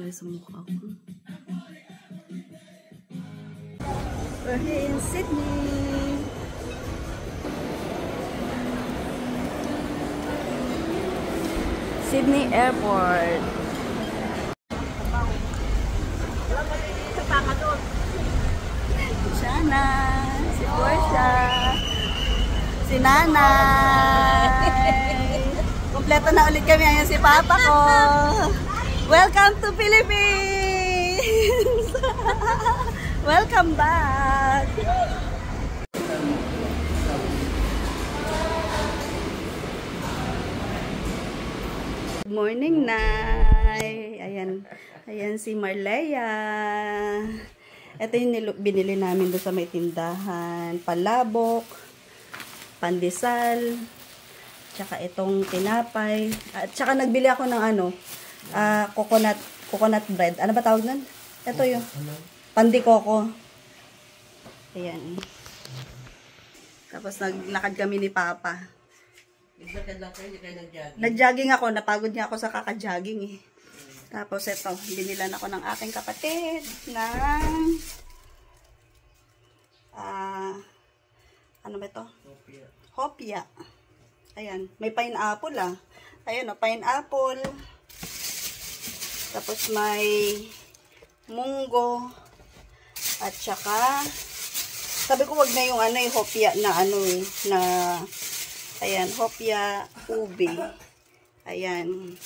nangyari sa mukha ko. We're here in Sydney. Sydney Airport. Shana, si Portia, si Nanay. Kompleto na ulit kami. Ayan si Papa ko. Welcome to Philippines! Welcome back! Good morning, Nay! Ayan si Marleya. Ito yung binili namin doon sa may tindahan. Palabok, pandesal, tsaka itong tinapay. At tsaka nagbili ako ng coconut bread. Ano ba tawag nun? Ito yung pandikoko. Ayan. Tapos naglakad kami ni Papa. Nag-jogging ako. Napagod niya ako sa kaka-jogging eh. Tapos ito, binilan ako ng aking kapatid ng ano ba ito? Hopia. Ayan, may pineapple ah. Ayan o, pineapple. Tapos may munggo. At saka, sabi ko wag na yung hopia na na, ayan, hopia ube. Ayan.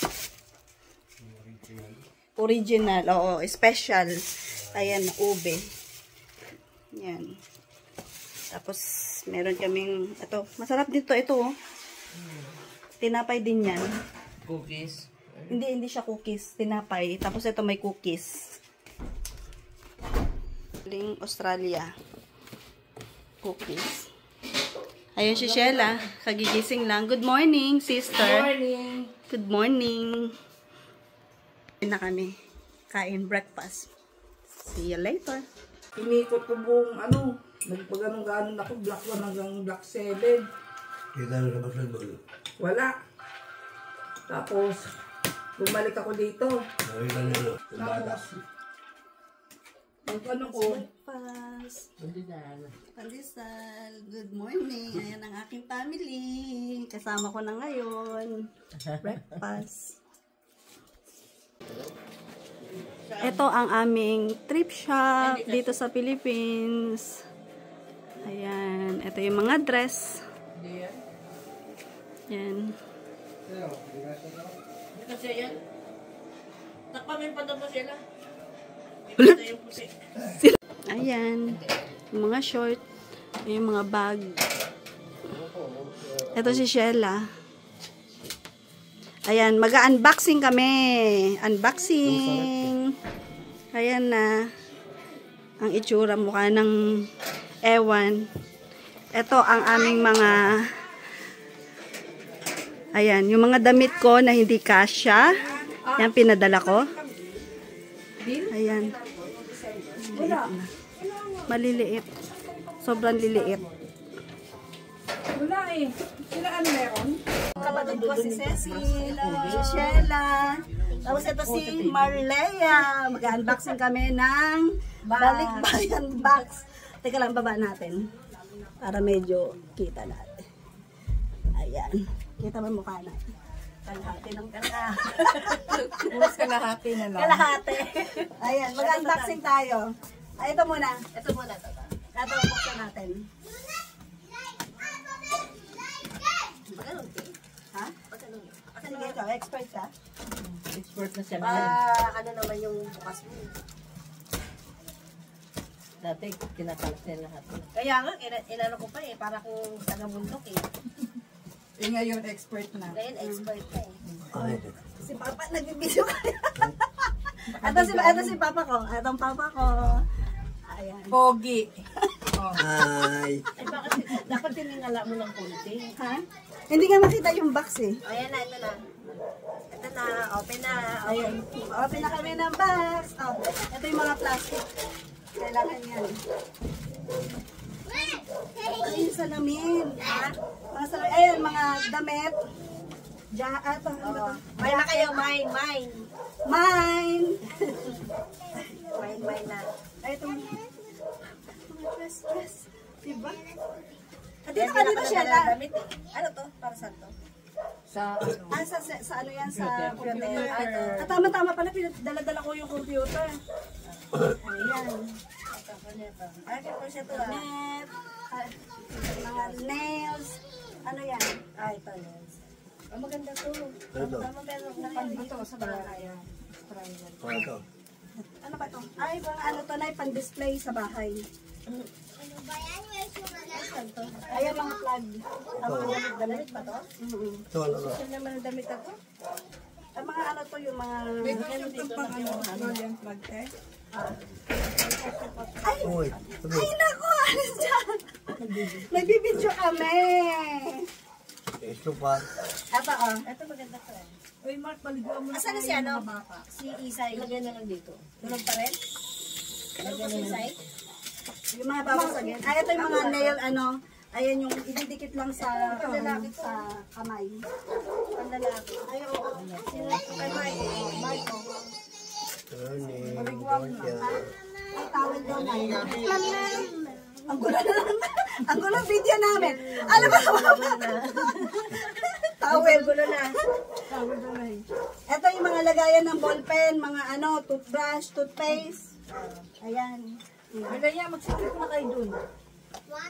Original, oo, special. Ayan, ube. Ayan. Tapos, meron kaming, ito, masarap dito, ito, oh. Tinapay din yan. Cookies? Hindi siya cookies, tinapay. Tapos, ito may cookies. Australia. Cookies. Ayun si Sheila, kagigising lang. Good morning, sister. Good morning. Good morning. Na kami kain breakfast. See you later. Inikot ko buong nagpag-ganon ako, black 1 hanggang black 7. Kita na ba sa dulo? Wala. Tapos, bumalik ako dito. Nakita nyo, tumada. Ang ko. Breakfast. Pandesal. Good morning. Ayan ang aking family. Kasama ko na ngayon. Breakfast. Ito ang aming trip shop dito sa Philippines. Ayan. Ito yung mga dress. Ayan. Kasi yan. Takpamin pa daw sila. Ayan. Yung mga short. Yung mga bag. Ito si Sheila. Ayan, mag-unboxing kami. Unboxing. Ayan na. Ang itsura mukha ng ewan. Ito ang aming mga ayan, yung mga damit ko na hindi kasya. Yan, pinadala ko. Ayan. Maliliit. Sobrang liliit. Wala eh. Sila meron? Kapatid ko si Cecil, si Sheila, tapos ito si Marleya. Mag-unboxing kami ng Balikbayan box. Teka lang, baba natin. Para medyo kita natin. Ayan. Kita mo yung mukha natin. Kalahati ng pera. Bukas kalahati na lang. Kalahati. Ayan, mag-unboxing tayo. Ay, ito muna. Ito muna. Ito, buksan natin. Ha? Sige, ikaw, expert ka? Expert na siya. Ano naman yung bukas mo? Dati, kinakalat niya lahat. Kaya nga, inano ko pa eh, para kung taga-bundok eh. Ngayon, expert na. Ngayon, expert na eh. Si Papa, nag-video ka. Ito si Papa ko. Itong Papa ko. Ayan. Pogi. Hi! Ay, bakit? Dapat tiningala mo ng konti. Ha? Hindi nga makita yung box eh. Ayan na, ito na. Ito na, open na. Ayan. Open na kami ng box. Oh, ito yung mga plastic. Kailangan yan. Ay, yung salamin. Ha? Mga salamin. Ayan, mga damit. Ito. May na kayo, mine. Mine! Mine na. Ay, itong mga dress. Diba? Dito ka dito, Sheila. Damit eh. Ano to? Para saan to? Sa ano yan? Sa computer. Ah, ito. Tama-tama pala, dala-dala ko yung computer. Ayan. Ay, kaya siya to ah. Net, mga nails. Ano yan? Ay, ito nails. Oh, maganda to. Ito. Tama meron na yan dito sa bahay. Ito. Ano ba ito? Ay, mga ano to na, pan-display sa bahay. Ayan mga plug. Ang mga damit ba to? Ito, ano ba? Saan naman ang damit ako? Ang mga ano to, yung mga... Uy. Ay, naku! Ano dyan? Nagbibidyo kami. Ito pa. Ito, oh. Ito maganda to eh. Uy, Mark, paliguan mo na Asan na si ano? Si Isay. Ilagyan na lang dito. Tulog pa rin? Tulog pa si Isay? Yung mga babasagin. Ay, ito yung mga nail, ano. Ayan yung ididikit lang sa kamay. Ang lalaki. Ay, oo. Kay Mike. Mike. Ay, tawag daw na. Ang gulo na naman. Ang gulo ng video namin. Alam mo naman. Tawel. Gulo na. Ito yung mga lagayan ng ballpen, mga ano, toothbrush, toothpaste. Ayan. Malaya, magsikip na kayo dun.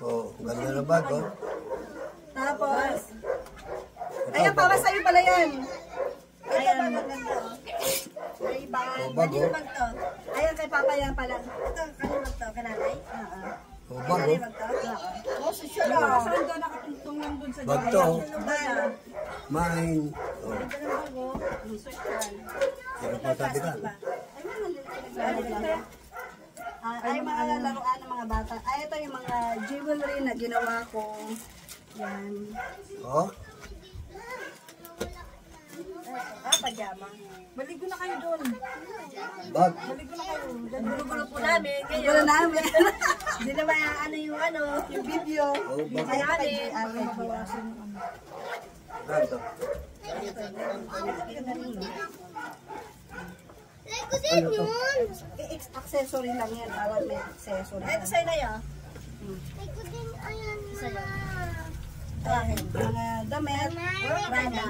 Oh, ganda na bag, oh. Tapos, ayan, para sa'yo pala yan. Ayan. Maganda. Ay, bag. Oh, bag, Kanino oh. bag to? Ayan, kay Papa yan pala. Ito, kanino bag to? Kananay? Oh, bag, Kanino oh. bag to? Saan doon nakatungtong lang dun sa Bag to, oh. Ba? Mine. Oh, Ganda ng bag oh. ano pa sabi ka? Ay, mga liliit. Ay, mga laruan ng mga bata. Ay, ito yung mga jewelry na ginawa ko. Yan. Oh, Pajama. Baligo na kayo dun. bag. Baligo na kayo. Ang gulo-gulo po namin. Gulo Ngayon, namin. hindi naman ano yung ano. Yung video. Oh, bag. Ay, kay JR. Bag to. Ano to? Accessory lang yan. Para may accessory. Ay, ito sa'yo na yun. Mga damit.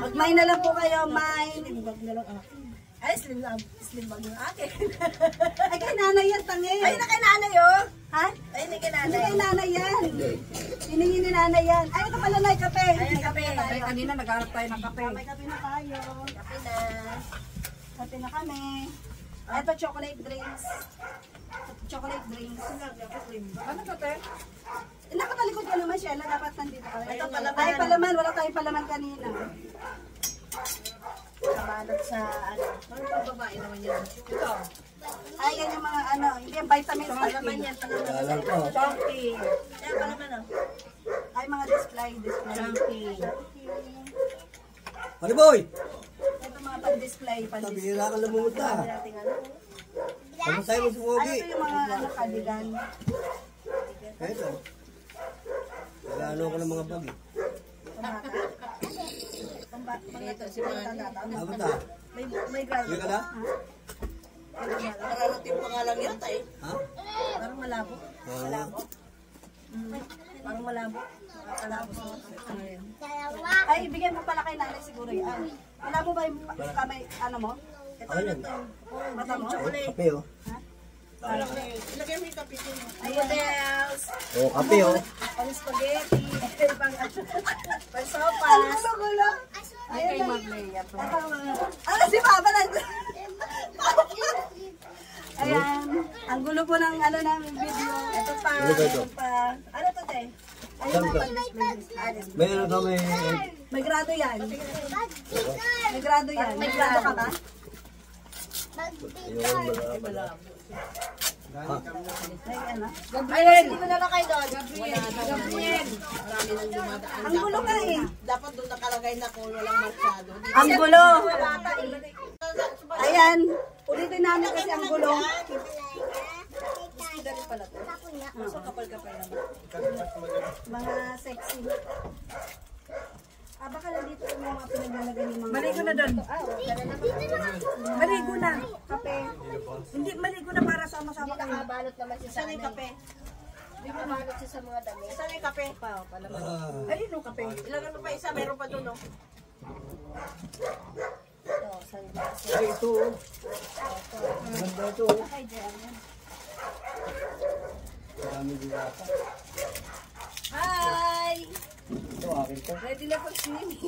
Mag-mine na lang po kayo. Mine. Ay, slim lang. Slim bag yung akin. Ay, kay nanay yan, tangi. Ay, na kay nanay oh. Ha? Ay, na kay Hindi nanay. kay nanay yan. Hiningi ni nanay yan. Ay, ito pala na kape. Ay, kape. Ay, kanina nagharap tayo ng kape. May kape na tayo. Kape na. Kape na kami. Ito, chocolate drinks. Chocolate drinks. Ano kape? Nakatalikod ka naman, Sheila. Dapat nandito ka. Ito, palaman. Ay, palaman. Wala tayong palaman kanina. Kabalot sa ano. Ano pang babae naman yan? Ito. Ay, yan yung mga ano. Yung vitamins. Palaman yan. Palaman. Alam ko. Chunky. Yan, palaman oh. Ay, mga display. Chunky. Ano boy? Ito mga pan-display. Sabi nila ka lamunta. Dating ano. Ano sa'yo mo Ay, sumugi? ito yung mga ano, cardigan. Ito. Nagano ko ng mga bag eh. Ito, si Manny. Abot na. May grado. Hindi ka na? Mararating pa nga lang yata eh. Ha? Parang malabo. Oo. Parang malabo. Malabo sa ano yan. Ay, ibigay mo pala kay nanay siguro yan. Wala mo ba yung kamay, ano mo? Ito Ayun. ano to? Mata mo? Chocolate. Kape oh. Ilagay mo yung kape din. Models. Oh, kape oh. Pang spaghetti. Pang Ang sopas. gulo-gulo. Ay, kay Magleya to. Ano si Papa na? Ayan. Ang gulo po ng ano namin video. Ito pa. Ano ba ito? Ito pa. Ano to, te? Ayun Saan po. ka? Meron kami. May grado yan. May grado yan. May grado ka ba? Ayun, malabo. Ha? May ano? Gabriel! Hindi mo na lang kayo doon. Gabriel. Ang gulo ka eh. Dapat doon nakalagay na kung walang masyado. Ang gulo. Ayan. Ulitin namin kasi ang gulo. Dali pala to. So kapal-kapal naman. Mga sexy. baka nandito yung mga pinaglalagay ng mga... Maligo na doon. Maligo na. Kape. Hindi, maligo na para sama-sama Hindi kayo. nakabalot naman siya sa Saan yung kape? Hindi nakabalot siya sa mga damit. Saan yung kape? Ayun o, kape. Ilagay mo pa isa, meron pa doon, no? Ito, sunglasses. Ay, ito. Ganda ito. Ay, dyan. Marami din ata. Hi! Ito, akin to. Ready na pag-swimming.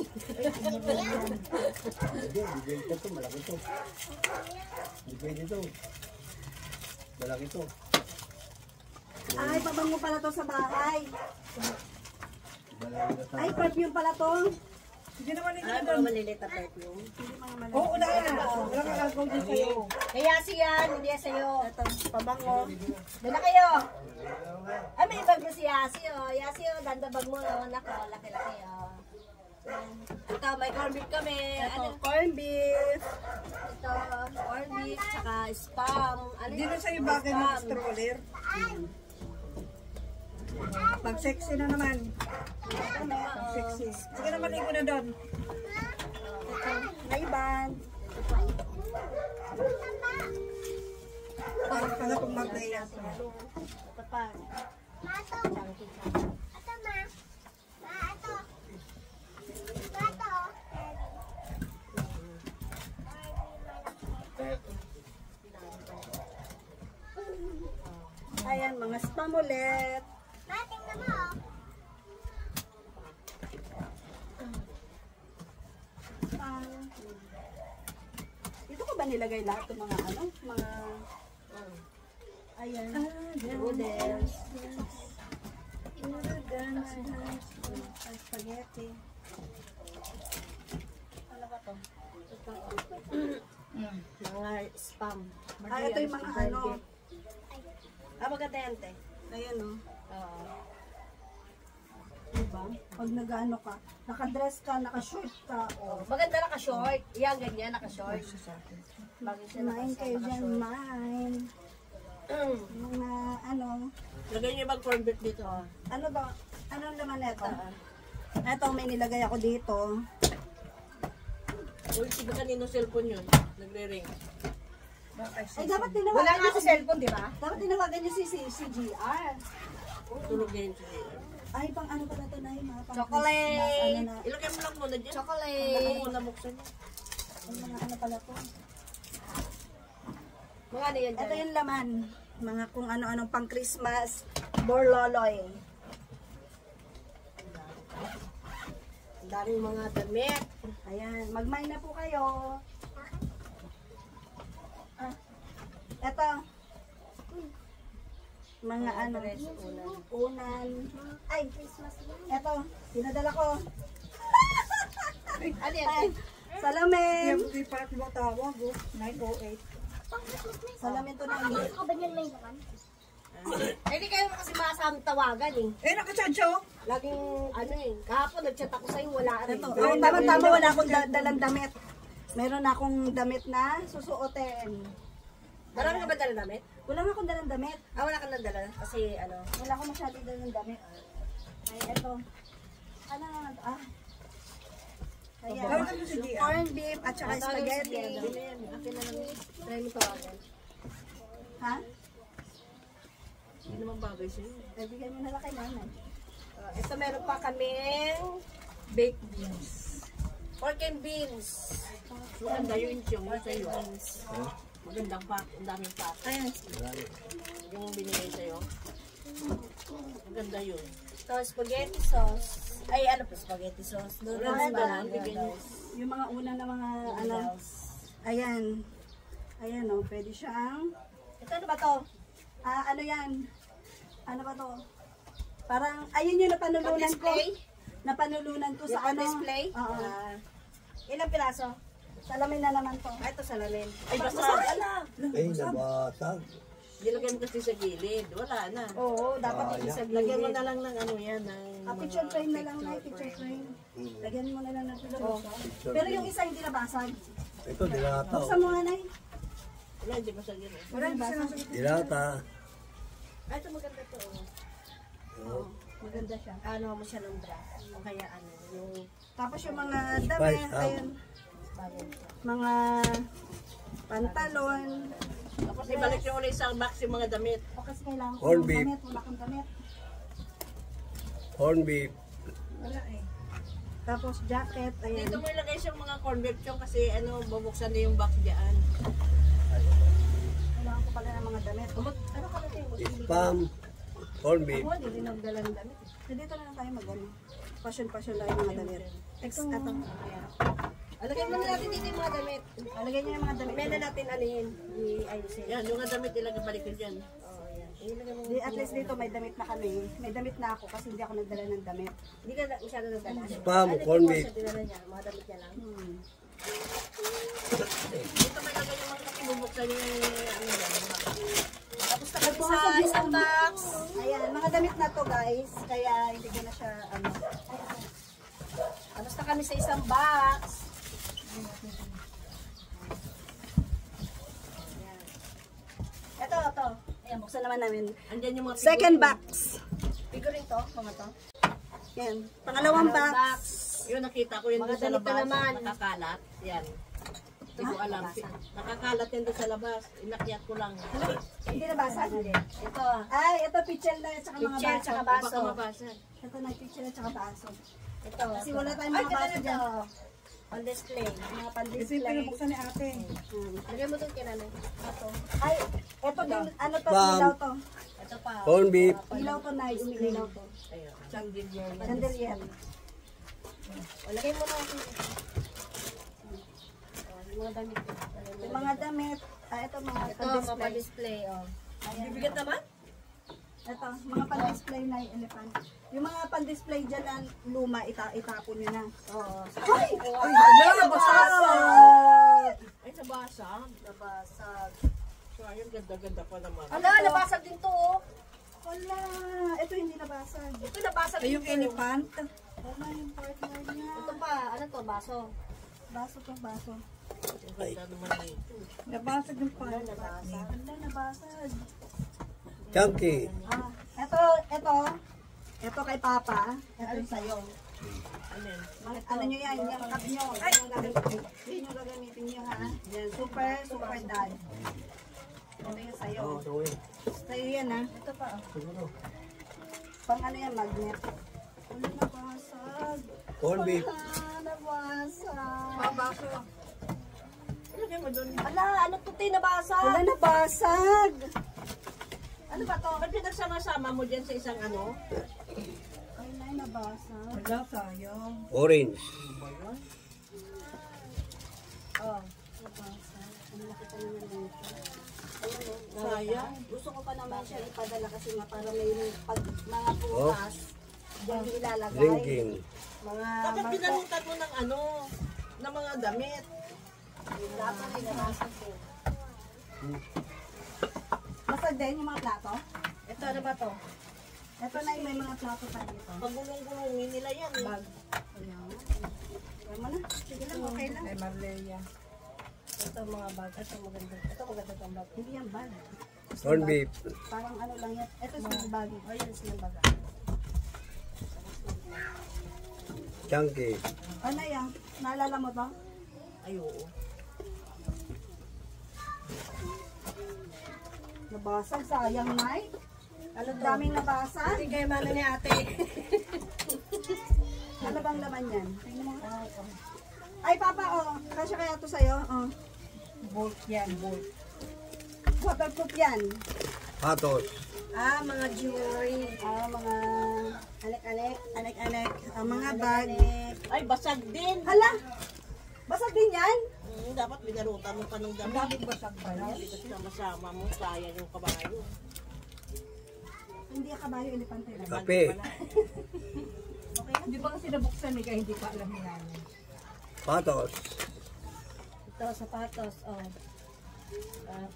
Hindi, bigay ko to. Malaki to. Hindi pwede to. Malaki to. Ay, pabango pala to sa bahay. Malaki na Ay, perfume pala to. Hindi naman ito Ay, doon. mga maliliit na perfume. Hindi mga maliliit. Oo, na yan. Wala kang gagawin din sa'yo. Kaya siyan, hindi yan sa'yo. Ito, pabango. Doon na kayo. Ay, may bag na si Yasi, oh. Yasi, oh, ganda bag mo, oh. Nako, laki-laki, oh. Ito, may corned beef kami. Ito, Ano? corned beef. Ito, corned beef, tsaka spam. Ano Hindi yun? na sa'yo bagay ng Spam. stroller. Pag sexy na naman. Pag sexy. Sige na, maligo na doon. Ray-Ban. Parang ka na kung mag-layas. Ito pa. Ayan, mga spam ulit. Dito ko ba nilagay lahat ng mga ano? Mga... Ayan. Noodles. Spaghetti. Ano ba to? Mga spam. Ito yung mga ano. Maganda yan, te. Ayan o. Oo. Diba? Pag nag-ano ka, nakadress ka, nakashort ka. Maganda naka-short. Yan, ganyan, naka-short. Bagay siya Kumain kayo dyan, mine. Mga ano. Lagay niyo bang corned beef dito? Ano ba? Anong laman neto? Eto, may nilagay ako dito. Uy, sige kanino cellphone yun? Nagre-ring. Ay, dapat Wala tinawagan nga niyo ako cellphone, di ba? Dapat tinawagan niyo si GR. Tulog niya yun sige. Ay, pang ano pala ito na yung mga pang Chocolate! Christmas, ano na. Ilagay mo lang muna dyan. Chocolate! Ako muna buksan niya. Ay, mga ano pala to. Mga ano yan Ito dyan? yung laman. Mga kung ano-anong pang Christmas. Borloloy. Ang daming mga damit. Ayan, mag-mine na po kayo. Ito. Mga ano. Unan. Ay, ito. Pinadala ko. Ano yan? Ay, salamin. Hindi pa rin tawag, 908. Salamin to na Eh, di kayo kasi masamang tawagan eh. Eh, nakacharge oh. Laging, ano eh, kahapon nag-chat ako sa'yo, wala rin. Ito. Oh, tama-tama, wala akong dalang damit. Meron akong damit na susuotin. Marami ka ba dala damit? Wala nga akong dalang damit. Ah, wala ka nang dala kasi ano. Wala akong masyadong dalang damit. Ay, ito. Ano nga ito? Ayan. Tawag mo si Gia. Corned beef at saka spaghetti. Ano yan? Akin na lang. Try mo tawagan. Ha? Hindi naman bagay sa'yo. Bibigyan mo na lang kay nanay. Ito meron pa kaming baked beans. Pork and beans. Maganda yung insyong mo sa'yo. Magandang pack. Ang daming pack. Ayan. Yung binigay sa'yo. Maganda yun. Ito, spaghetti sauce. Ay, ano po, spaghetti sauce. Wala Noodles na ba? lang. Bigyan niyo. Yung mga una na mga ano. Ayan. Ayan o. Pwede siyang. Ito ano ba to? Ano yan? Ano ba to? Parang, ayun yung napanulunan ko. Display? Napanulunan ko Yung sa ano. display? Oo. Ilang piraso? Salamin na naman to. Ah, ito salamin. Ay, basta. Ay, nabasag. Nilagay mo kasi sa gilid. Wala na. Oo, dapat yung sa Lagyan mo gilid. na lang ng ano yan. Ng Picture frame na lang na, picture frame. Lagyan mo na lang ng picture frame. Pero yung isa hindi nabasag. Ito, dilata. Buksan mo nga, Nay. Wala, hindi ba sa gilid? Wala, hindi sinasagot. Dilata. Ay, ito maganda to. Oh. Maganda siya. Ano mo siya ng bra. O kaya ano, yung Tapos yung mga damit, Spice up. ayun, bagay. mga pantalon. Tapos ibalik yung ulit sa box yung mga damit. O kasi kailangan ko Corned ng beef. damit, wala kang damit. Corn beef. Wala eh. Tapos jacket, ayan. Dito mo ilagay siyang mga corn beef chong kasi ano, bubuksan na yung box dyan. Kailangan ko pala ng mga damit. Ano ka natin? Spam. Corn beef. Ako, hindi rin nagdala ng damit. So, dito na lang tayo mag-ano. Passion lang yung mga damit. Atong, ayan. Alagay mo na natin dito yung mga damit. Alagay niyo yung mga damit. Mamaya na natin anihin. I-ayusin. Yan, yung mga damit ilagay balik ko dyan. Oo, yan. Ilagay mo. Di, at least dito may damit na kami. May damit na ako kasi hindi ako nagdala ng damit. Hindi ka masyado nagdala. Spam, Ano, corn ito beef. sa dinala niya, mga damit niya lang. Dito may ilagay yung mga bubuksan yung ano yan. Tapos na kami sa isang box. Ayan, mga damit na to guys. Kaya hindi ko na siya, ano. Tapos na kami sa isang box. Ito. Ayan, buksan naman namin. Andyan yung mga Second box. Figuring to, mga to. Yan. Pangalawang box. Yun, nakita ko yun Mga doon sa damit na labas. naman. Nakakalat. Yan. Hindi ko alam. Nakakalat yan doon sa labas. Inakyat ko lang. Hindi na basag? Ito, Ay, ito pichel na at saka mga Pichel, baso. tsaka Baka baso. mabasag. Ito na pichel at saka baso. Ito. Kasi wala tayong mga baso dyan. On display. Mga pan-display. ni ate. Lagay mo doon kinanay. Ito. Ay, ito din, ano to, Ma'am. ilaw to. Ito pa. Corn beef. Ilaw to na, umiilaw to. Ayun. Chandelier. O, lagay mo na natin. Yung mga damit. Yung mga damit, ito mga Ito, mga pan-display. pa-display. Oh. Bibigat naman? Ito, mga pan-display na elephant. Yung mga pan-display dyan na luma, itapon nyo na. Oo. Ay! Ay, nabasag! Ay, nabasag. Nabasag. So, ayun, ganda-ganda pa naman. Ala, nabasag din to. Oh. Wala! Ito hindi nabasag. Ito nabasag Ay, din yung to. elephant. Wala yung partner niya. Ito pa, ano to, baso. Baso to, baso. Ang ganda naman nito. Nabasag yung pan. Nabasag. Wala, nabasag. Chunky. Ito kay Papa. Ito sa'yo. Ano yan? Ano nyo yan? Yung cup nyo. Ay, yun yung gagamitin nyo ha. Yan, super dad. Ito yung sa'yo. Sa'yo yan ha. Ito pa. Pang ano yan, magnet. Wala, nabasag. Corn beef. Nabasag. Babaso. Ilagay mo doon. Ala, ano to, te, nabasag? Wala, nabasag. Ano ba to? Ba't pinagsama-sama mo dyan sa isang ano? Wala, nabasag. Wala, sayang. Orange. Oh. Sayang. Gusto ko pa naman siya ipadala kasi nga para may mga putas. Diyan yung ilalagay. Drinking. Mga Dapat pinalutan mo ng ano, ng mga damit. dapat rin nabasag ko. Basag din yung mga plato. Ito, ano ba to? Ito na yung may mga plato pa dito. Pagulong-gulungin nila yan. Bag. Ayan. Ayan mo na. Sige lang, okay lang. Ay, Marleya. Ito, mga bag. Ito, maganda. Ito, maganda itong bag. Hindi yan bag. Corn beef. Parang ano lang yan. Ito yung bag. Ayun, silang bag. Chunky. Ano yan? Naalala mo to? Ay, oo. Nabasag. Sayang, Mike. Ano daming nabasag? Hindi kayo mana ni ate. Ano bang laman yan? Tingnan mo. Ay, Papa, oh. Kasya kaya to sa'yo. Oh. Bolt yan, bolt. Waterproof yan. Patos. Ah, mga jewelry. Mga Alek-alek. anek-anek. Mga bag. Ay, basag din. Hala! Basag din yan? Dapat binarutan mo pa ng Ang damit. daming basag ba yan? Kasi sama-sama mo, sayang yung kabayo. Hindi kabayo, elepante lang. Kape. Hindi ba kasi nabuksan eh, kaya hindi pa alam nila. Patos. Ito, sapatos. Oh.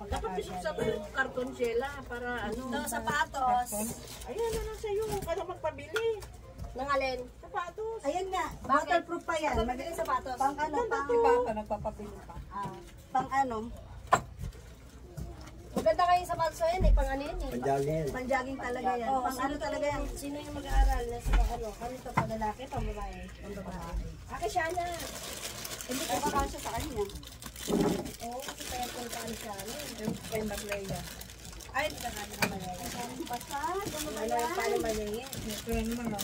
Dapat bisuksan mo yung karton sila para ano. Ito, sapatos. Ayan na lang sa'yo, huwag ka na magpabili. Nang alin? Sapatos. Ayan nga, Bakit? waterproof pa yan. Pabili ng sapatos. Pang ano, pang, Di ba ako nagpapapili pa? pang ano. Maganda kayo sa balso yan eh, pang ano yun eh. Panjagin. Pang-jogging talaga yan. Oh, Pang ano talaga yan. Sino yung mag-aaral na sa ano? Kanito pa lalaki, pang babae? Pang babae. Aki siya na. Hindi ko kakasya sa kanya. Oo, kasi kaya puntaan siya. Kay Marleya. Ay, hindi ka kanya naman yan. Basta, Ano yung paano maningin? Ito yung mga.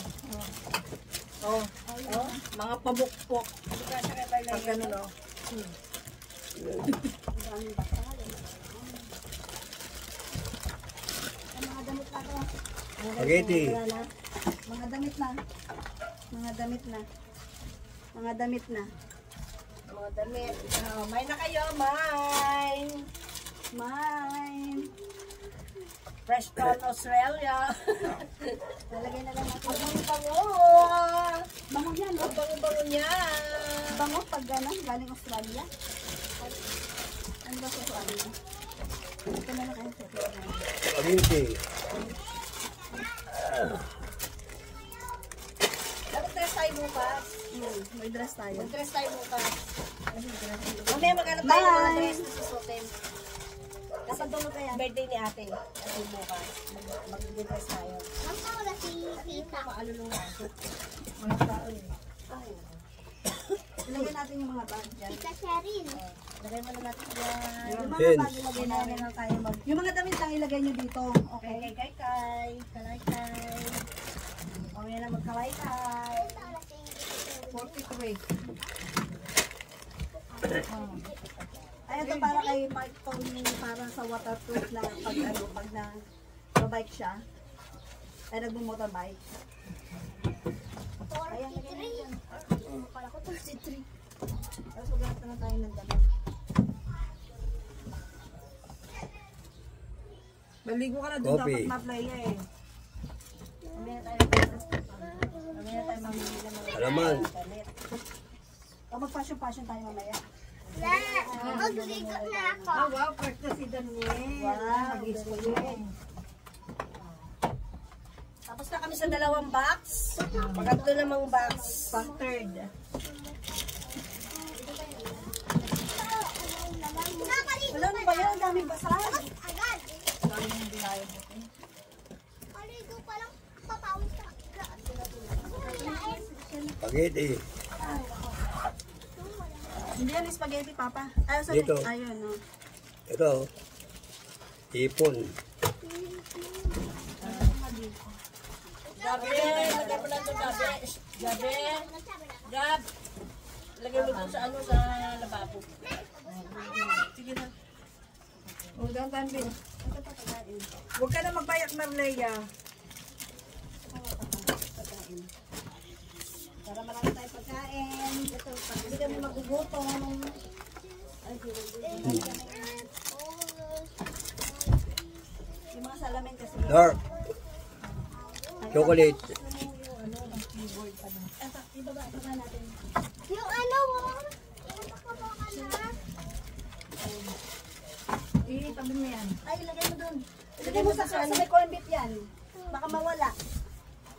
Oh. Oh. Mga pabukpok. Hindi ka siya kay Barlay. Pag ganun, oh. mga damit na to. Spaghetti. Mga damit na. Mga damit na. Mga damit na. Mga damit. Oh, may na kayo, may. Mine. Fresh from Australia. Lalagay na lang natin. Ang bango. Bango yan, no? Ang bango-bango niya. Bango pag gano'n, galing Australia. Ano ba sa Australia? Ito na lang kayo sa Spaghetti. Mag-dress tayo bukas. May dress tayo. Mag-dress tayo bukas. Mamaya mag-ano tayo ng mga dress na susutin. Kapag doon birthday ni ate. Ate bukas. Mag-dress tayo. Maalulong na. Mga taon. Ilagay natin yung mga bag dyan. Lagay mo na natin yan. Yung mga Pins. bag ilagay namin lang tayo mag... Yung mga damit lang ilagay nyo dito. Okay, kay. Kalay-kay. Mamaya na magkalay-kay. 43. Ay, ito para kay Mark Tony, parang sa waterproof na pag ano, pag na bike siya. Ay, nagmo-motorbike. Ayan, lagay na dyan. Pala ko 33. Tapos maghanap na tayo ng damit. Maligo ka na doon Coffee. dapat maplaya eh. Mamaya tayo mamili ng mga Alaman. damit. O mag-fashion tayo mamaya. Ah, wow, first na si Daniel. Wow, Mag-ispo yun. Tapos na kami sa dalawang box. Pagkatlo namang box. Pang third. Wala na ba yan? Ang daming basahan. Spaghetti. Hindi yan spaghetti, Papa. Ay, sorry. Dito. Ayun, no. Ito. Ipon. Gabi, lagay mo na ito, Gabi. Gabi. Gab. Lagay mo ito sa ano, sa lababo. Sige na. O, dahan din. Huwag ka na magbayak, Marleya. Para marami tayo pagkain. Ito, hindi kami magugutom. Yung mga salamin kasi. Dark. Chocolate. Ito, ibaba natin. Yung ano mo? Tabi mo yan. Ay, ilagay mo dun. Ilagay mo sa may corn beef yan. Baka mawala.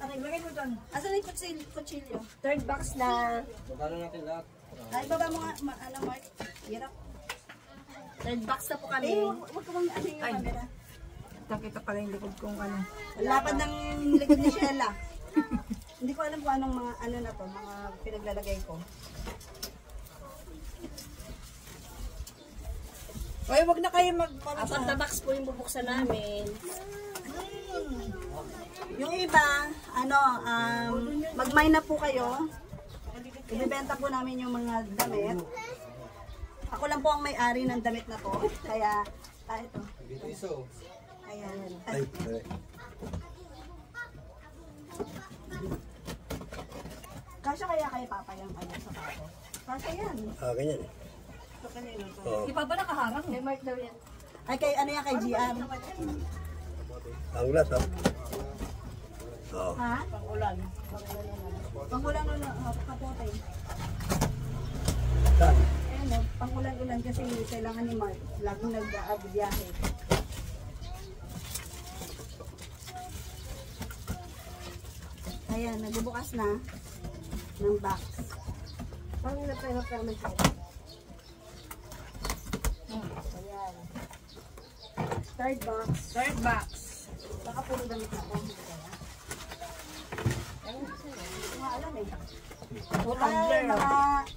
Aray, lagay mo doon. Asan yung kutsilyo? Third box na. Ay, baba mo nga, ano, Mark. Hirap. Third box na po kami. Eh, huwag ka bang ano yung camera. Nakita pala yung likod kong ano. Lapad ng likod ni Sheila. Hindi ko alam kung anong mga ano na to, mga pinaglalagay ko. Oy, wag na kayo Apat na box po yung bubuksan namin. Yung iba, ano, mag-mine na po kayo. Ibibenta po namin yung mga damit. Ako lang po ang may-ari ng damit na to. Kaya, ito. Ayan. Ay, Kasya kaya kay Papa yung kanyang sapato? Kasya yan. ganyan. Ito kanino to. Oh, Di pa ba nakaharang? Kay Mark daw yan. Ay, kay ano yan, kay GR. ang glass, oh. Oh. Ha? Pangulan. Pangulan kapote. Saan? Ayan o, pangulan-ulan kasi kailangan ni Mark. Laging nag-biyahe. Ayan, nagbubukas na ng box. Parang hinap-hinap ka naman siya. Ayan. Third box. Third box. Baka puro damit ako. Mga alam eh.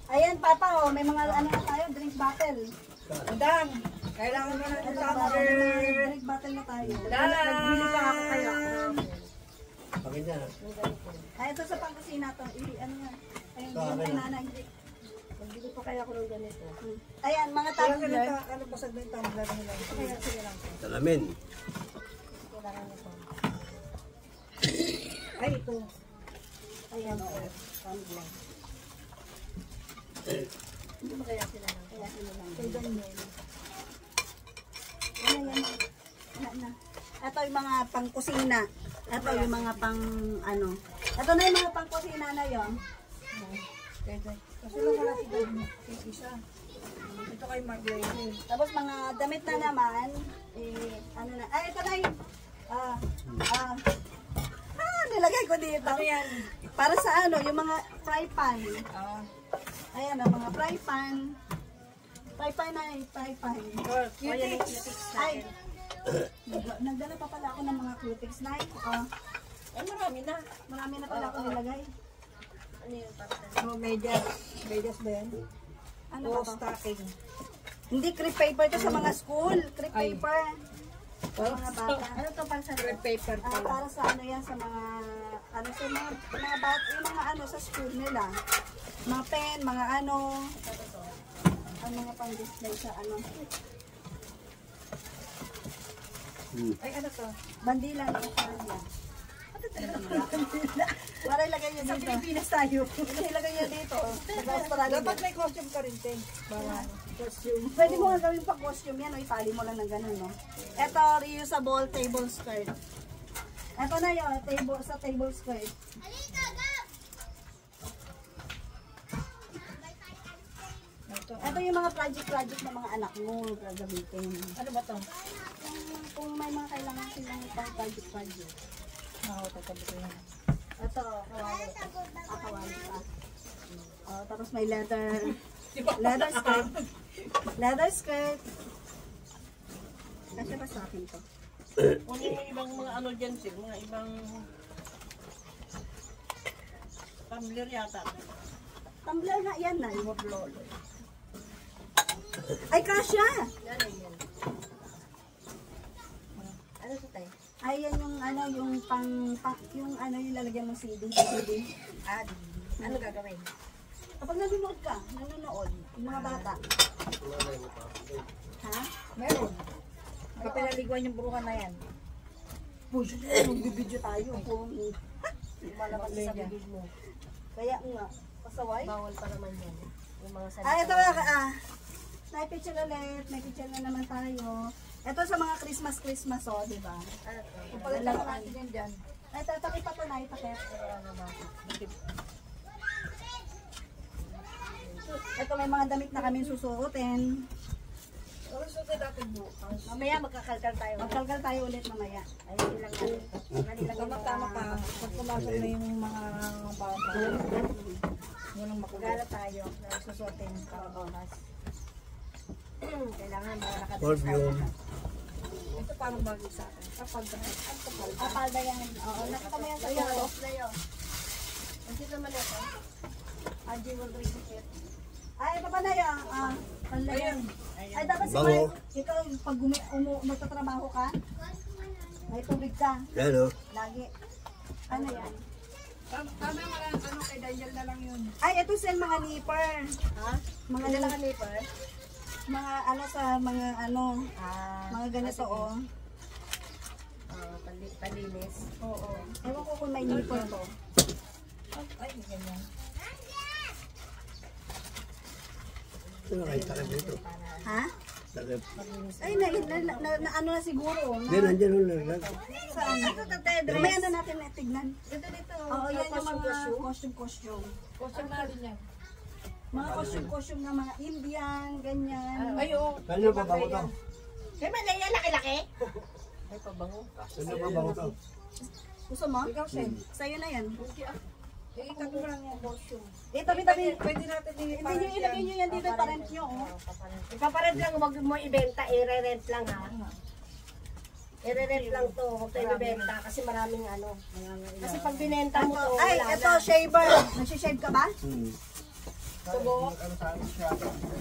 Ay, ayan, Papa, oh, may mga ano na tayo, drink bottle. Madam, kailangan mo na ng tumbler. Drink bottle na tayo. Nagbili pa ako kayo. Bakit yan? Ay, ito sa pangkusina to. Ano yan? Ayun, yung kay nanay. Magbili po kaya ako ng ganito. Ayan, mga Kailangan tumbler. nito, ano basag na yung tumbler nila. Kaya sige lang. Salamin. Kailangan nito. Ay, ito. Ayan, oh, tumbler. Hindi mo kaya sila lang. Kaya sila lang. Kaya ganyan. Ano yan? Na. Ito yung mga pangkusina. Ito yung mga pang ano. Ito na yung mga pangkusina na yon. Pwede. Kasi lang wala si Dad. Isa. Ito kay Marlene. Tapos mga damit na naman, ano na. Ay, ito na yung, nilagay ko dito. Ano yan? Para sa ano, yung mga fry pan. Ayan, ang mga fry pan. Fry pan na yung fry pan. Cutics. Ay, nagdala pa pala ako ng mga cutics na. Ay, marami na. Marami na pala ako nilagay. Ano yung parang? Oh, medyas. Medyas ba yan? Ano O ba to? stocking. Hindi crepe paper to sa mga school. Crepe Ay. paper. Sa mga bata. Ano to para sa Crepe paper pala. Para sa ano yan, sa mga, ano sa mga bata, yung mga ano sa school nila. Mga pen, mga ano. Ang mga pang-display sa ano. Ay, ano to? Bandila na sa kanya. Para ilagay niya Sa dito. Pilipinas tayo. Ilagay niya dito. Sa Australia. Dapat may costume ka rin, Ting. Para ano. Costume. Pwede mo nga gawin pa costume yan, o itali mo lang ng ganun, no? Ito, reusable table skirt. Ito na yun, table, sa table skirt. Ito yung mga project ng mga anak mo, gagamitin. Ano ba to? Kung may mga kailangan silang pang project. Oo, tatabi ko yan. Ito, kawali. Kawali pa. Oh, tapos may leather skirt. Leather skirt. Kasi ba sa akin to? Kunin mo ibang mga ano dyan, Sir. Mga ibang tumbler yata. Tumbler nga yan na. Ay, kasya! Ano to tayo? Ayan yung ano, yung yung ano yung lalagyan mo CD. Ano gagawin? Kapag nanonood ka, yung mga bata. Ha? Meron. Kapinaliguan yung burukan na yan. Push, magbibideo tayo. Kung Malabas sa bibig mo. kaya nga, pasaway. Bawal pa naman yan. Yung mga salita. Ito may picture ulit. May picture na naman tayo. Ito sa mga Christmas, oh, di ba? Ano to? Kung pagkakaroon natin yan dyan. Ay, takip pa ito na, itakip. Ito may mga damit na kami susuotin. Ano suti natin bukas? Mamaya magkakalkal tayo. Magkalkal tayo ulit mamaya. Ayun lang natin. Tama pa. Pag pumasok na yung mga bata. Walang makulit. Magala tayo na susuotin para bukas. Kailangan mga nakadress Perfume. Ito parang bago sa akin. Kapag Palda yan. Oo, nakatama yan sa iyo. Kasi naman ito. Angie will read it. Ay, ito pa na yan. Palda yan. Ay, dapat si Bango. Mike, ikaw pag magtatrabaho ka, may tubig ka. Yan o. Lagi. Ano yan? Tama nga lang, ano kay Daniel na lang yun. Ay, ito sila mga nipper. Ha? Mga Ano lang kami pa? mga ano sa mga ano, mga ganito oh. Palinis. Oo. Ewan ko kung may nipper to. Ay, ganyan. Ano kayo takip dito? Ha? Takip. Ay, na ano na siguro. Hindi, nandiyan ho lang. Saan? May ano natin na tignan. Dito. Oo, yan yung mga costume. Costume na rin yan. Mga costume ng mga Indian, ganyan. Ay, oo. Kanino pa bango to? Kaya Malaya, laki-laki? Ay, pabango. Kanino pa bango to? Gusto mo? Ikaw, Sen. Sa'yo na yan. Ikaw mo lang yung costume. Tabi-tabi. Pwede natin Hindi nyo ilagay nyo yan dito, parent nyo. Oh. Ipaparent lang, huwag mo ibenta, i-rent lang ha. I-rep lang to, huwag tayo ibenta kasi maraming ano. Kasi pag binenta mo to, Ay, wala ito, na. shaver. Nagsishave ka ba?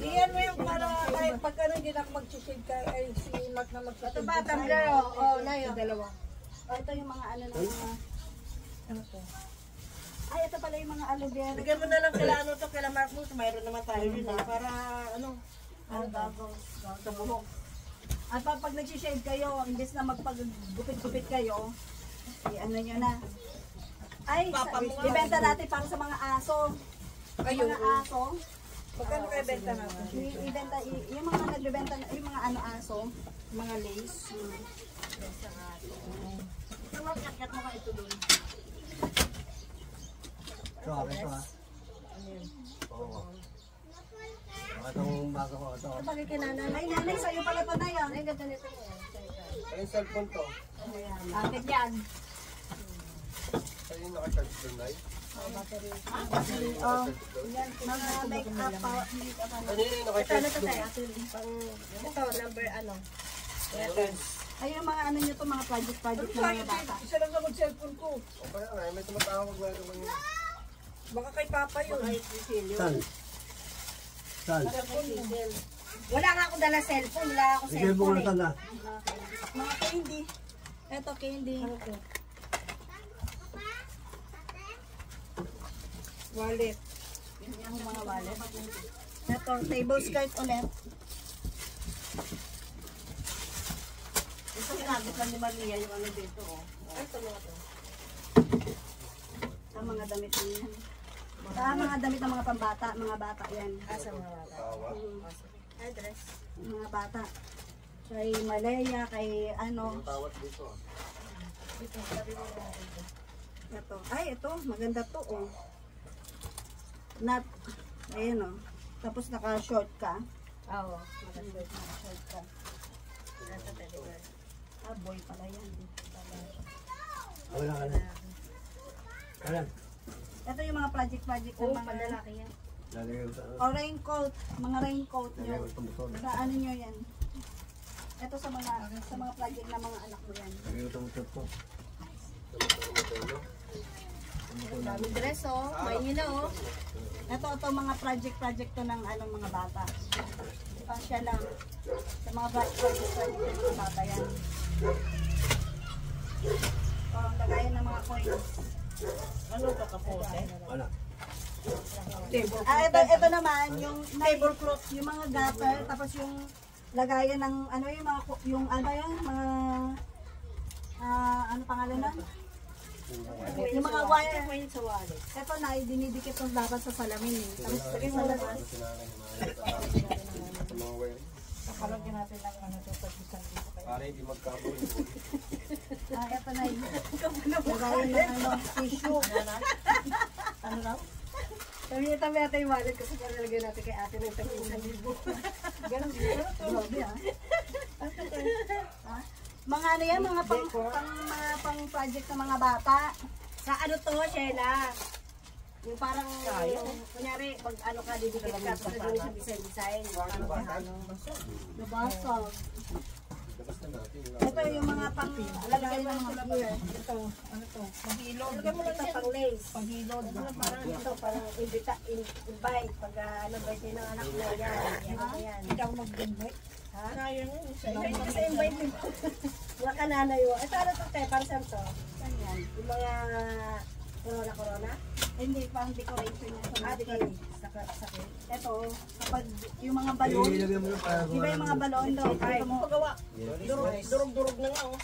Iyan mo yung para kahit pag ano, hindi na ako mag-shade ka, ay si Mark na mag-shade. Ito ba, tumbler o? Oo, na yun. Dalawa. Ito yung mga ano ng mga... Ano to? Ay, ito pala yung mga aloe vera. Bigyan mo na lang kila ano to, kila Mark mo, mayroon naman tayo din para ano, bago sa buhok. At pag nagsishave kayo, imbes na magpagupit-gupit kayo, ano nyo na. Ay, ibenta natin para sa mga aso. Yung mga aso. magkano kayo benta natin? Ibenta, yung mga nagbebenta, yung mga ano aso, mga lace. Ito mo, kakyat mo ka ito doon. Ito, ito ha. Oo. Itong bago ko, ito. Ito bagay kay nanay. Ay, nanay, sa'yo pala ito na yan. Ay, ganda nito mo. Ay, yung cellphone to. Bakit yan? Ay, yung naka-charge doon, ay. Oh, yan, mga make-up pa. Ano yun yung Ito, ano naka-charge to doon? tayo? Ito, number ano? Ay, yung mga ano nyo to, mga project na mga bata. Isa lang sa mag-cellphone ko. O kaya nga, may tumatawag na naman yun. Baka kay Papa yun. Saan? Saan? Wala nga ako dala cellphone. Wala ako Bigay mo cellphone na saan na. Mga candy. Eto, candy. Wallet. Yan yung mga wallet. Eto, table skirt ulit. Ito, sinagot ni Maria yung ano dito, oh. Ito mga to. Sa mga damit niya. Sa mga damit ng mga pambata, mga bata yan. Asa mga bata. Ay, dress. Mga bata. Kay Malaya, kay ano. Tawat dito. Ito, sabi mo na ito. Ito. Ay, ito. Maganda to, oh. Not, ayan, oh. Tapos naka-short ka. Oo. Naka-short ka. Ito, pwede ba? Ah, boy pala yan. Wala ka na. Alam. Ito yung mga project ng Oo, mga panlalaki yan. Lalagay ko sa ano. o raincoat, mga raincoat nyo. Lalagay ko sa motor. Sa ano nyo yan. Ito sa mga project ng mga anak mo yan. Lalagay ko sa motor ko. Daming dress, oh. May hila, oh. Ito mga project to ng anong mga bata. Pasya lang. Sa mga project ng mga bata yan. O, ang lagayan ng mga coins. Ano to, kapote? Wala. Ito naman, yung tablecloth, yung mga gutter, tapos yung lagayan ng, ano yung mga, yung ano yan, mga, ano pangalan na? Yung mga wire. Sa wallet. Ito na, dinidikit yung dapat sa salamin eh. Tapos lagay mo labas. Sa mga wire. Kalagyan natin lang ano to, pag-isang dito kayo. Para hindi magkabol. Ito na yun. Lagayan ng ano, tissue. Ano raw? Sabi niya tabi natin yung wallet kasi palalagay natin kay ate ng tag-1,000. Ganun dito. Grabe ah. Mga ano yan, mga pang project ng mga bata. Sa ano to, Sheila? Yung parang, kunyari, pag ano ka, didikit ka, tapos gagawin sa design-design. Nabasag. Labas na natin. Ito yung mga pang lagayan ng mga gear. Ito, ano to? Mahilod. Lagyan mo lang ito pang lace. Panghilod. Parang ito, parang invite. Pag ano, birthday ng anak mo, yan. Yan. Ikaw mag-invite. Ha? Sayang yun. Kasi invite mo. Mga kananay mo. Ito ano to, te? Para saan to? Saan yan? Yung mga corona? Hindi, pang decoration yan. Ah, di kayo. Sa cake. Ito, kapag yung mga balon, Ilagay mo yung para di ba yung mga balon doon? Ito mo, Pagawa. Durog-durog na nga, oh.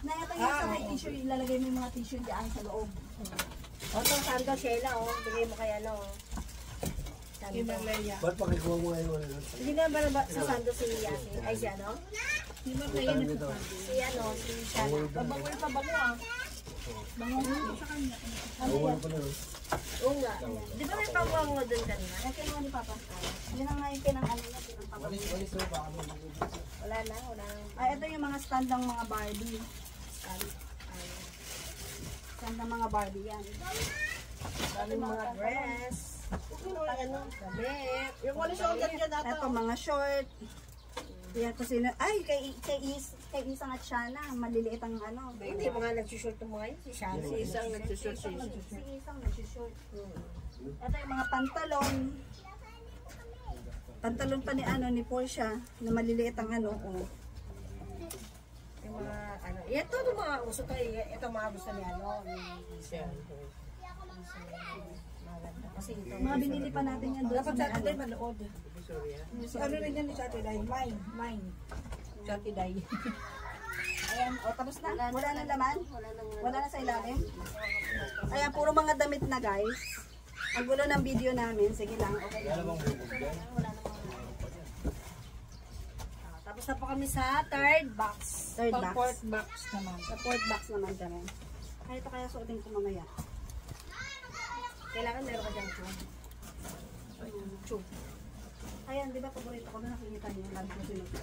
na ito yung sa may tissue, ilalagay mo yung mga tissue diyan sa loob. O, itong sando, Sheila, oh. Bigay mo kaya, no? Sando. Himalaya. Ba't pakikuha mo ngayon? Hindi na ba sa sando si Yasi? Ay, si ano? Himalaya na Dito. Si ano, si Shana. Pabangoy pa bango, ah. Awal pa na. Oo nga. Di ba may pangwango doon kanina? Ay, kinuha ni Papa. Yun ang nga yung pinang ano niya, pinang papa. Walis na baka mo. Wala na, wala na. Ay, ito yung mga stand ng mga Barbie. Stand ng mga Barbie yan. Dami mga dress. Ano? Damit. Yung wala siya organ dyan Ito mga short. Yan to sino. Ay, kay Is. kay Isang at Shana, maliliit ang ano. Hindi mga nagsushort ng mga yun. Si Shana. Si Isang nagsushort si Isang. Si Isang nagsushort. Ito yung mga pantalon. Pantalon pa ni ano ni Portia na maliliit ang ano. Oh. Yung mga ano. Ito yung mga gusto to. Ito mga gusto ni ano. Kasi ito. Mga binili pa natin yan doon. Dapat sa sa ano. atin manood. Si ano rin yan ni Saturday? Mine. Saturday. Ayan, o tapos na. Wala nang laman. Wala na sa ilalim. Ayan, puro mga damit na guys. Ang gulo ng video namin. Sige lang, okay lang. Tapos na po kami sa third box. Third box. Fourth box naman. Sa fourth box naman kami. Kaya ito kaya suotin ko mamaya. Kailangan meron ka dyan tube. Ayan, di ba paborito ko na nakikita niyo. Lagi ko sinuot.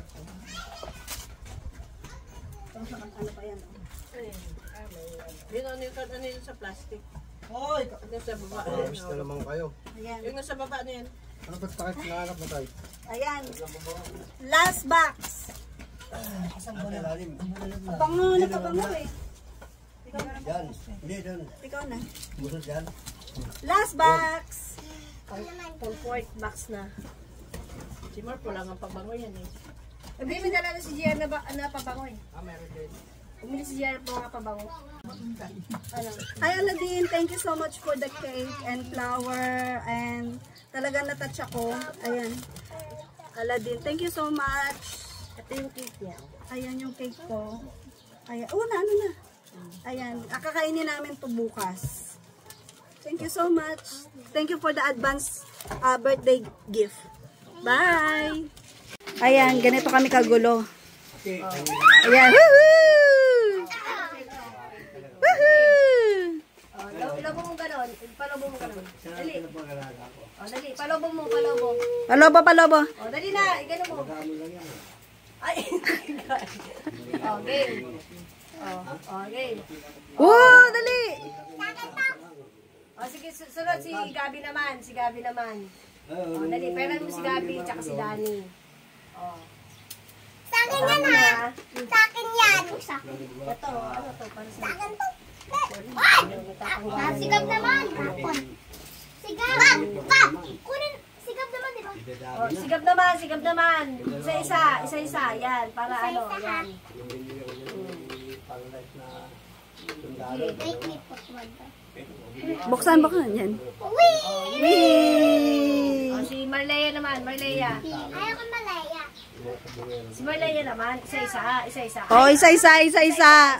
Tapos ano pa yan. Yun ano yun sa plastic. Hoy! Yung sa baba. Promise na naman kayo. Ayan. Yung nasa baba na yan. Ano ba't takit nahanap mo tayo? Ayan. Last box. Ang ilalim. Bango na pabango eh. Yan. Hindi, dyan. Ikaw na. Busot yan. Last box. Full fourth box na. Si Mark wala nga pabango yan eh. Hindi, may dala na si Gian na pabango eh. Meron din. Umili si Gian po mga pabango. Ano? Hi Aladin, thank you so much for the cake and flower and talagang natouch ako. Ayan. Aladin, thank you so much. Ito yung cake niya. Ayan yung cake ko. Ayan. Oh, ano na. Ayan. Akakainin namin to bukas. Thank you so much. Thank you for the advance birthday gift. Bye! Ayan, ganito kami kagulo. Ayan. Woohoo! Woohoo! Palobong mo ganon. Palobong mo ganon. Dali. Dali. Palobong mo. Palobo, palobo. Dali na. Igano mo. Ay. Okay. Okay. Woo! Dali! Sige, sunod si Gabi naman. Dali. Pera mo si Gabi tsaka si Dani. Sa akin yan ha. Sa akin yan. Ito, ano to? Para sa Sa akin to. Sigab naman. Sigab. Pap. Kunin. Sigab naman, di ba? sigab naman. Isa-isa. Yan, para ano, yan. May clip po. Buksan yan. Wee! Whee! Si Marleya naman, Marleya. Ayaw ko malaya. Si Marleya naman, isa-isa. Oh, isa-isa.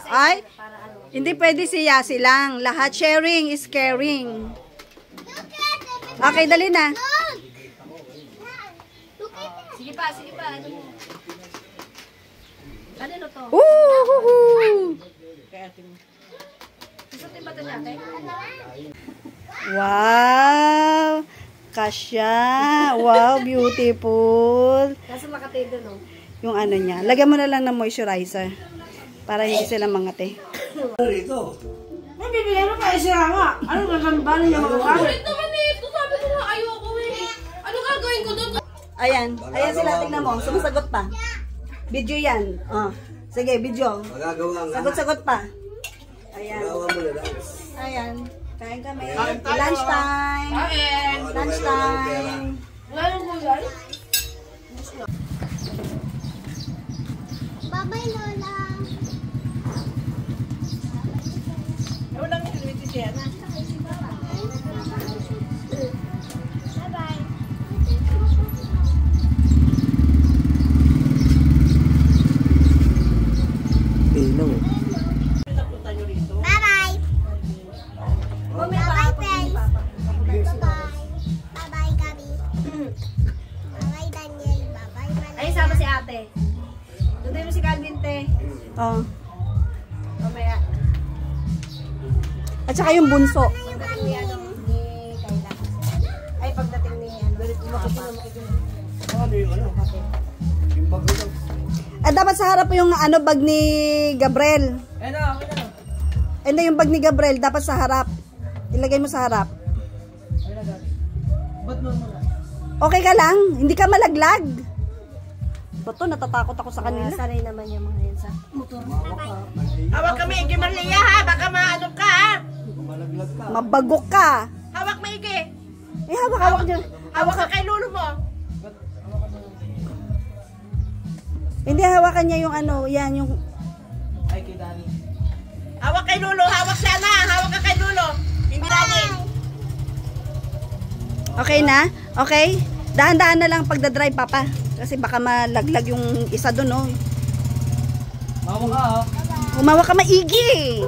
Ay, Para ano. hindi pwede si lang. Lahat sharing is caring. Okay, dali na. Sige pa. Ano mo? Ano to? Woohoo! Susutin ba ito natin? Wow! Kasya! Wow, beautiful! Nasa Makati doon, no? Yung ano niya. Lagyan mo na lang ng moisturizer. Para hindi sila mangate. Rito. May bibigyan mo pa siya nga. Ano gagamba niya magkakaroon? Ulit naman eh. Ito sabi ko nga ayoko eh. Ano gagawin ko doon? Ayan sila, tingnan mo. Sumasagot pa. Video yan. Oh. Sige, video. Magagawa nga. Sagot-sagot pa. Ayan. Magawa mo na lang. Ayan. Kain kami. Lunch time. Lunch time. Ngayon ko guys. Bye-bye, Lola. Wala nang kiliti siya na. Bye-bye. Pino. Napunta nyo rito. Bye-bye. Bye-bye, friends. Bye-bye. Bye-bye, Gabi. Bye-bye, Daniel. Bye-bye, Manila. Ay, sama si ate. Tuloy mo si Calvin, te. Oh. Mamaya. At saka yung bunso. Pagdating ni ano, ni Kayla. Ay, pagdating ni ano. Ano yung ano? Yung bago daw. At dapat sa harap yung ano bag ni Gabriel. Hindi yung bag ni Gabriel. Dapat sa harap. Ilagay mo sa harap. Okay ka lang? Hindi ka malaglag? ba to? Natatakot ako sa kanila. Sanay naman yung mga yan sa motor. Hawak kami, Ige Marlia ha. Baka maano ka ha. Malaglag ka. Mabagok ka. Hawak mo, Ige. Eh, hawak niyo. Hawak ka kay lulo mo. Hindi, hawakan niya yung ano, yan, yung... Ay, kay Dani. Hawak kay lulo. Hawak siya na. Hawak ka kay lulo. Hindi Dani. Okay na? Okay? Dahan-dahan na lang pagdadrive, Papa. Kasi baka malaglag yung isa doon, no? Mawa ka ha. Umawa ka maigi.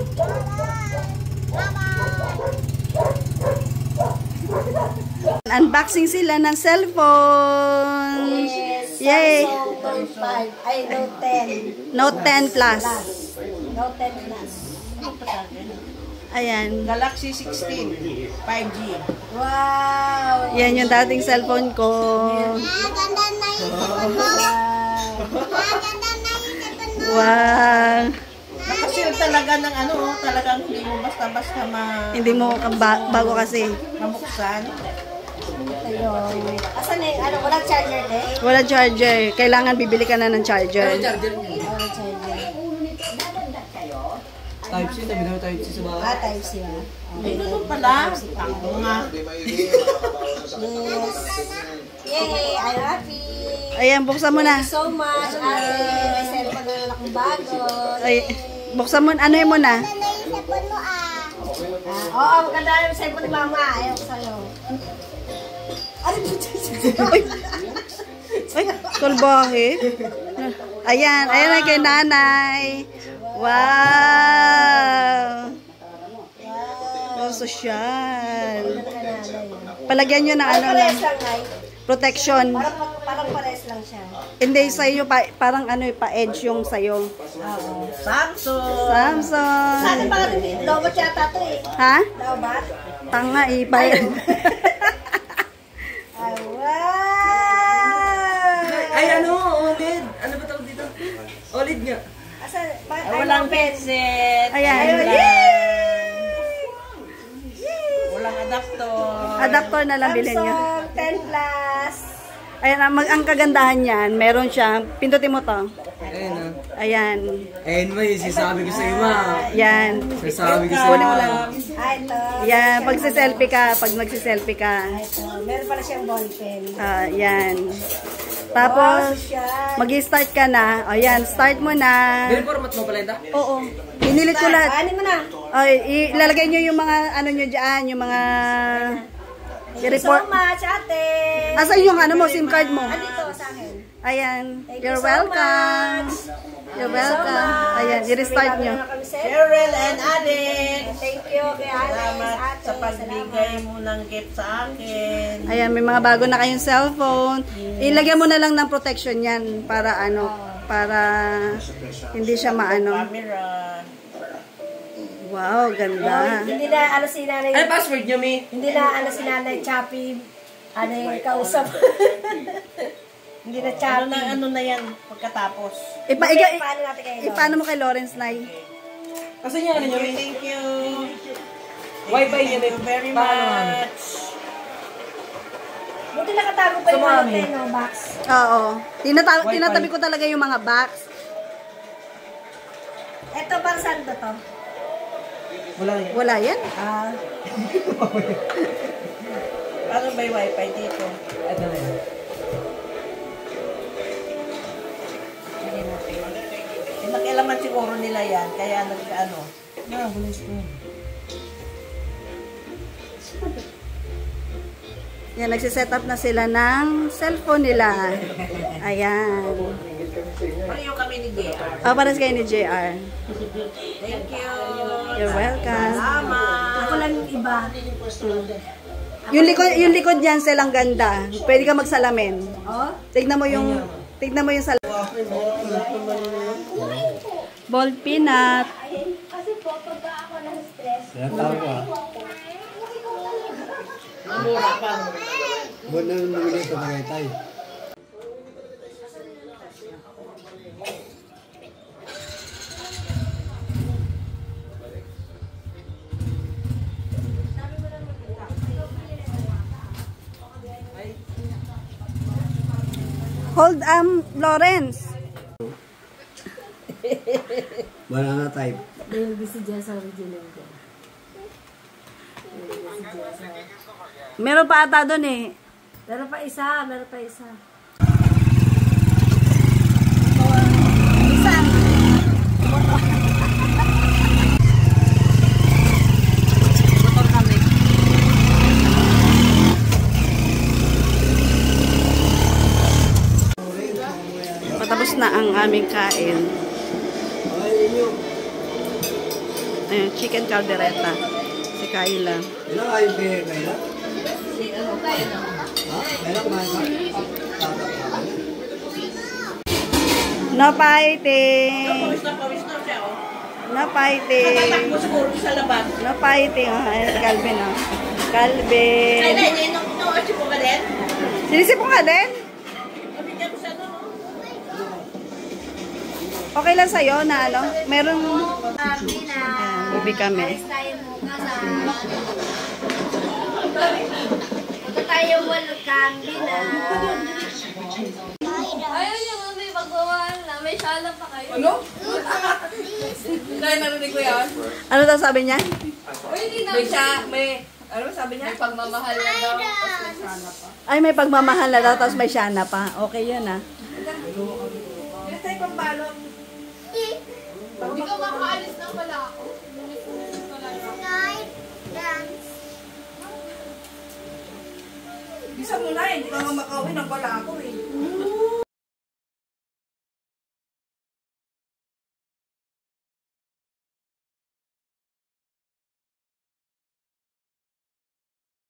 Unboxing sila ng cellphone. Yay! Note 5. Ay, Note 10. Note 10 Plus. Note 10 Plus. Ayan. Galaxy 16. 5G. Wow! Yan yung dating cellphone ko. Ganda na yung cellphone mo. Ganda na yung cellphone mo. Wow. Kasi talaga ng ano, talagang hindi mo basta-basta Hindi mo bago kasi. mamuksan. Ayun. Asan na yung ano? Walang charger din? Wala charger. Kailangan bibili ka na ng charger. Walang charger. Type C, sabi daw type C sa bahay. Ah, type C ah. Ay, ganun pala. Ako nga. Yes. Yay! I'm happy! Ayan, buksan mo na. Thank you so much, ate. May cellphone na lang akong bago. Ay, buksan mo. Ano yun mo na? Ganda na yung cellphone mo ah. Oo, maganda yung cellphone ni mama. Ayaw ko sa'yo. Ano ba? Ay, kalbahe. Ayan, ayan ay kay nanay. Wow! Oh, sosyal. Palagyan nyo ng ano lang. Pares lang, Nay. Protection. Parang pares lang siya. Hindi, sa'yo, parang ano, pa-edge yung sa'yo. Samsung. Samsung. Saan pa rin? Lobot yata ito eh. Ha? Lobot? Tanga, Ay, wow! Ay, ano? OLED. Ano ba tawag dito? OLED nga. Asan? Bakit tayo Walang open? headset. Ayan. Ayun, Walang adapter. Adapter na lang bilhin nyo. Samsung 10 Plus. Ayan, ang kagandahan niyan, meron siyang, pindutin mo to. Ayun ah. Ayan. Ayun mo yung sinasabi ko sa iyo ma. Yan. Sinasabi ko sa Kunin iyo. mo lang. Ah, ito. Yan, pag selfie ka, pag nagsiselfie ka. Ito. Meron pala siyang ballpen. Yan. Tapos, Siya. mag-start ka na. O yan, start mo na. Pero format mo pala ito? Oo. Pinilit ko lahat. Ano mo na? O, ilalagay nyo yung mga, ano nyo dyan, yung mga... Thank you so report. much, ate. Asan yung ano mo, SIM card mo? Andito sa akin. Ayan. Thank You're you so welcome. much. You're welcome. Ayan, i-restart nyo. Cheryl and Alex. Thank you kay Alex, Salamat ate. sa pagbigay mo ng gift sa akin. Ayan, may mga bago na kayong cellphone. Ilagyan mo na lang ng protection yan para ano, para hindi siya maano. Camera. Wow, ganda. Hindi na ano si nanay. Ano password nyo, Mi? Hindi na ano si nanay Chappy. Ano yung kausap. Hindi na Ano Chappy. na, ano na yan pagkatapos. Paano natin kayo? Ipaano mo kay Lawrence, Nay? Kasi niya, ano nyo, Mi? Thank you. Wi-Fi niya, Mi. Thank you very Paano, much. Buti nakatago pa yung Sumami. ano, no, box. Oo. Wi-Fi. Tinatabi ko talaga yung mga box. Ito para saan to? Wala yan. Wala yan. Ah, Paano ba yung wifi dito? Ito na yan. Nakialaman siguro nila yan, kaya nag-ano. Walang screen. Yan, nagsiset up na sila ng cellphone nila. Ayan. Pareho kami ni JR. Pares kayo ni JR. Thank you. You're welcome. Salamat. ako lang yung iba. Yung likod niyan, silang ganda. Pwede ka magsalamin. Oh? Tignan mo yung salamin. Ball peanut. Kasi po, pagka ako na-stress, Yan tao ko ah. Buwan na nung nabili ito mga tayo. Hold Lawrence. Banana type. Meron pa ata doon eh. Meron pa isa. Motor kami. Patapos na ang aming kain. Ayun, chicken caldereta. Si Kayla. Ilan kayo kay Kayla? Ha? Kailan kumain ka? No fighting. Pawis na siya, oh. No fighting. Tatakbo siguro sa labas. No fighting. Ayan, Calvin, oh. Calvin. Ay, nainom ko na. Sipo ka din? Sinisipong ka din? Kapigyan ko siya doon, oh. Okay lang sa'yo na ano? Merong... Kambina. Ubi kami. Tayo muna sa... Punta tayo walo kambina. Ayaw niyo nga may pagbawahan na. May sala pa kayo. Ano? Dahil narinig ko yan. Ano daw sabi niya? May siya, may... Ano sabi niya? May pagmamahal na daw. Tapos may sana pa. Ay, may pagmamahal na daw, tapos may syana pa. Okay yun, ah. Yung tayo pang balon. Hindi ka makaalis na wala ako. Bisa mo na, hindi ka nga makawin ang wala ako eh.